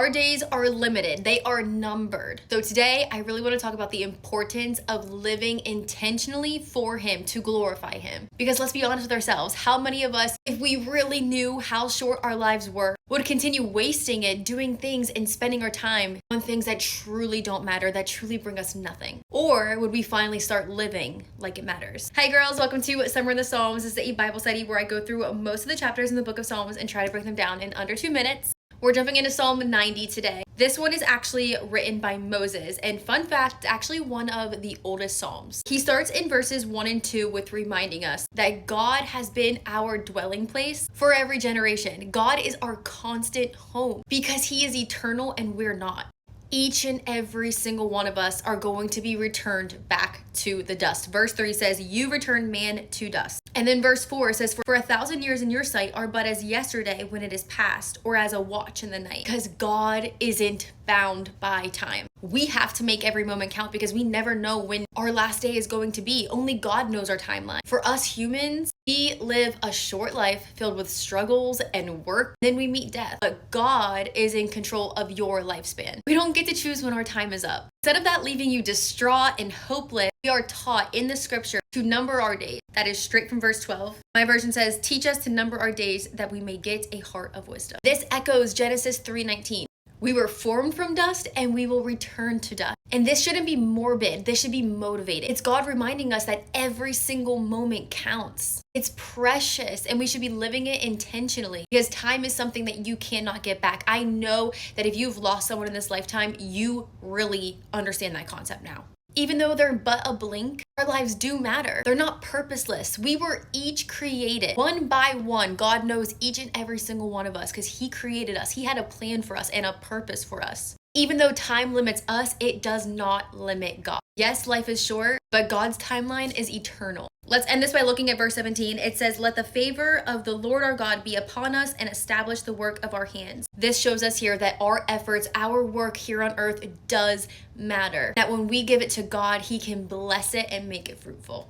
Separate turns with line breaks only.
Our days are limited, they are numbered. So today, I really want to talk about the importance of living intentionally for Him to glorify Him. Because let's be honest with ourselves, how many of us, if we really knew how short our lives were, would continue wasting it doing things and spending our time on things that truly don't matter, that truly bring us nothing? Or would we finally start living like it matters? Hi girls, welcome to Summer in the Psalms. This is a Bible study where I go through most of the chapters in the book of Psalms and try to break them down in under 2 minutes. We're jumping into Psalm 90 today. This one is actually written by Moses, and fun fact, it's actually one of the oldest Psalms. He starts in verses 1 and 2 with reminding us that God has been our dwelling place for every generation. God is our constant home because He is eternal and we're not. Each and every single one of us are going to be returned back to the dust. Verse 3 says, "You return man to dust." And then verse 4 says, "For 1,000 years in your sight are but as yesterday when it is past, or as a watch in the night." Because God isn't bound by time. We have to make every moment count because we never know when our last day is going to be. Only God knows our timeline. For us humans, we live a short life filled with struggles and work, then we meet death. But God is in control of your lifespan. We don't get to choose when our time is up. Instead of that leaving you distraught and hopeless, we are taught in the scripture to number our days. That is straight from verse 12. My version says, "Teach us to number our days that we may get a heart of wisdom." This echoes Genesis 3:19. We were formed from dust and we will return to dust. And this shouldn't be morbid. This should be motivated. It's God reminding us that every single moment counts. It's precious and we should be living it intentionally because time is something that you cannot get back. I know that if you've lost someone in this lifetime, you really understand that concept now. Even though they're but a blink, our lives do matter. They're not purposeless. We were each created one by one. God knows each and every single one of us because He created us. He had a plan for us and a purpose for us. Even though time limits us, it does not limit God. Yes, life is short, but God's timeline is eternal. Let's end this by looking at verse 17. It says, "Let the favor of the Lord our God be upon us and establish the work of our hands." This shows us here that our efforts, our work here on earth does matter. That when we give it to God, He can bless it and make it fruitful.